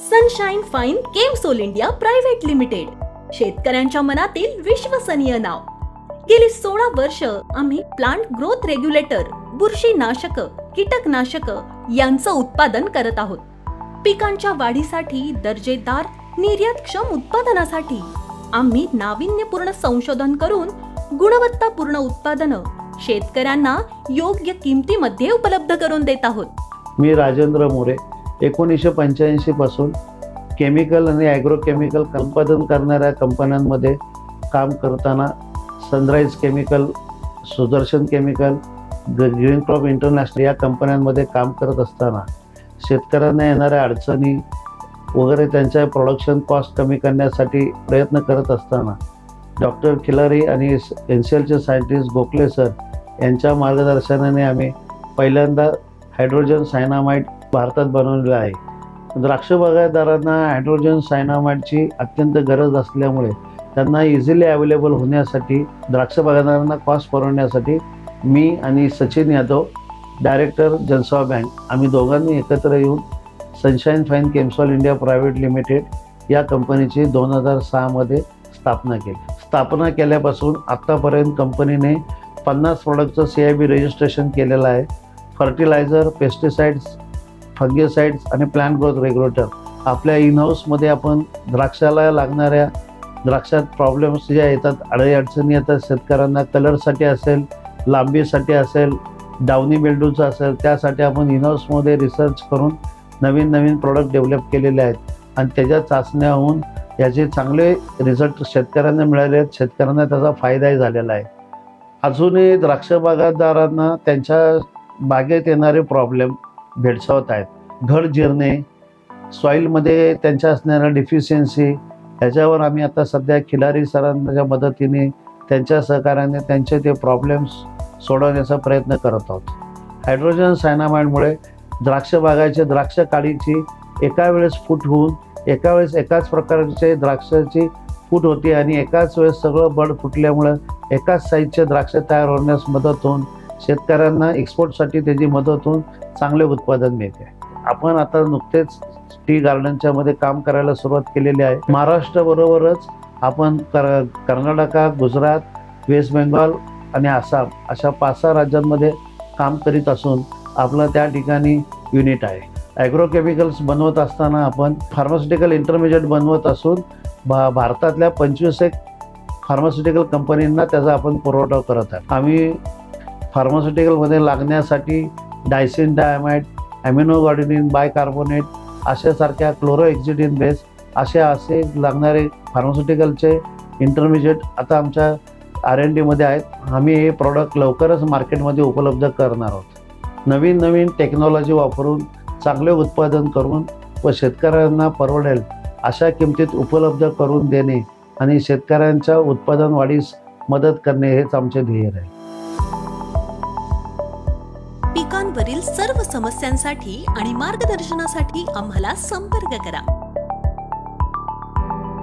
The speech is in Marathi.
Sunshine Fine Chemsol India private limited, शेतकऱ्यांच्या मनातील विश्वसनीय नाव। गेली 16 वर्ष आम्ही प्लांट ग्रोथ रेग्युलेटर, बुरशीनाशक, कीटकनाशक यांचं उत्पादन करत आहोत। पिकांच्या वाढीसाठी दर्जेदार निर्यातक्षम उत्पादनासाठी आम्ही नाविन्यपूर्ण संशोधन करून गुणवत्तापूर्ण उत्पादनं शेतकऱ्यांना योग्य किमतीमध्ये उपलब्ध करून देत आहोत। मी राजेंद्र मोरे 1985 पासून केमिकल आणि ॲग्रोकेमिकल उत्पादन करणाऱ्या कंपन्यांमध्ये काम करताना sunrise chemical, Sudarshan chemical, green crop international या कंपन्यांमध्ये काम करत असताना शेतकऱ्यांना येणाऱ्या अडचणी वगैरे त्यांच्या प्रोडक्शन कॉस्ट कमी करण्यासाठी प्रयत्न करत असताना डॉक्टर खिलारी आणि एनसीएलचे सायंटिस्ट गोखले सर यांच्या मार्गदर्शनाने आम्ही पहिल्यांदा हायड्रोजन सायनामाइड भारतात बनवलेलं आहे। द्राक्ष बागायतदारांना हायड्रोजन सायनामाइडची अत्यंत गरज असल्यामुळे त्यांना इझिली अवेलेबल होण्यासाठी, द्राक्ष बागायतदारांना कॉस्ट परवडण्यासाठी मी आणि सचिन यादव, डायरेक्टर जनसेवा बँक, आम्ही दोघांनी एकत्र येऊन Sunshine Fine Chemsol India private limited या कंपनीची 2006 मध्ये स्थापना केली। स्थापना केल्यापासून आत्तापर्यंत कंपनीने 50 प्रोडक्टचं CIB रजिस्ट्रेशन केलेलं आहे। फर्टिलायझर, पेस्टिसाइड्स, फंगिसाइड्स आणि प्लांट ग्रोथ रेग्युलेटर आपल्या इन हाऊसमध्ये आपण द्राक्षाला लागणाऱ्या, द्राक्षात प्रॉब्लेम्स ज्या येतात, अडचणी येतात शेतकऱ्यांना, कलरसाठी असेल, लांबीसाठी असेल, डाउनी बेल्डूचं असेल, त्यासाठी आपण इन हाऊसमध्ये रिसर्च करून नवीन नवीन प्रोडक्ट डेव्हलप केलेले आहेत आणि त्याच्या चाचण्या होऊन याचे चांगले रिझल्ट शेतकऱ्यांना मिळाले आहेत। शेतकऱ्यांना त्याचा फायदाही झालेला आहे। अजूनही द्राक्ष बागायतदारांना त्यांच्या बागेत येणारे प्रॉब्लेम भेडसावत आहेत। घड जिरणे, सॉईलमध्ये त्यांच्या असणाऱ्या डिफिशियन्सी, याच्यावर आम्ही आता सध्या खिलारी सरांच्या मदतीने, त्यांच्या सहकार्याने त्यांचे ते प्रॉब्लेम्स सोडवण्याचा प्रयत्न करत आहोत। हायड्रोजन सायनामाइडमुळे द्राक्ष बागाची द्राक्ष काढीची एका वेळेस फूट होऊन एका वेळेस एकाच प्रकारचे द्राक्षाची फूट होती आणि एकाच वेळेस सगळं बड फुटल्यामुळं एकाच साईजचे द्राक्ष तयार होण्यास मदत होऊन शेतकऱ्यांना एक्सपोर्टसाठी त्याची मदत होऊन चांगले उत्पादन मिळते। आपण आता नुकतेच टी गार्डनच्या मध्ये काम करायला सुरुवात केलेली आहे। महाराष्ट्राबरोबरच आपण कर्नाटक, गुजरात, वेस्ट बेंगॉल आणि आसाम अशा 5-6 राज्यांमध्ये काम करीत असून आपलं त्या ठिकाणी युनिट आहे। ॲग्रोकेमिकल्स बनवत असताना आपण फार्मास्युटिकल इंटरमिजिएट बनवत असून भारतातल्या 25 फार्मास्युटिकल कंपनींना त्याचा आपण पुरवठा करत आहे। आम्ही फार्मास्युटिकलमध्ये लागण्यासाठी डायसिन डायमाइड, ॲमिनोगार्डिनिन बायकार्बोनेट अशासारख्या क्लोरोएक्झिडिन बेस असे लागणारे फार्मास्युटिकलचे इंटरमिजिएट आता आमच्या R&D मध्ये आहेत। आम्ही हे प्रॉडक्ट लवकरच मार्केटमध्ये उपलब्ध करणार आहोत। नवीन नवीन टेक्नॉलॉजी वापरून चांगले उत्पादन करून व शेतकऱ्यांना परवडेल अशा किमतीत उपलब्ध करून देणे आणि शेतकऱ्यांच्या उत्पादन वाढीस मदत करणे हेच आमचे ध्येय आहे। पिकांवरील सर्व समस्यांसाठी आणि मार्गदर्शनासाठी आम्हाला संपर्क करा।